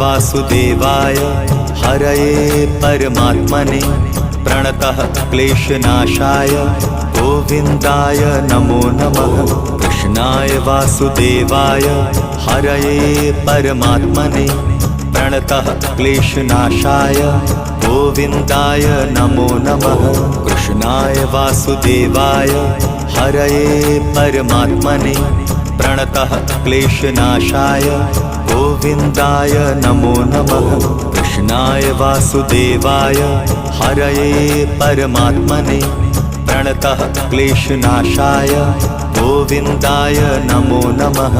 वासुदेवाय हरये परमात्मने प्रणतः क्लेशनाशाय गोविन्दाय नमो नमः। कृष्णाय वासुदेवाय हरये परमात्मने प्रणतः क्लेशनाशाय गोविन्दाय नमो नमः। कृष्णाय वासुदेवाय हरये परमात्मने प्रणतः क्लेशनाशाय गोविन्दाय नमो नमः। कृष्णाय वासुदेवाय हरये परमात्मने प्रणतः क्लेशनाशाय गोविन्दाय नमो नमः।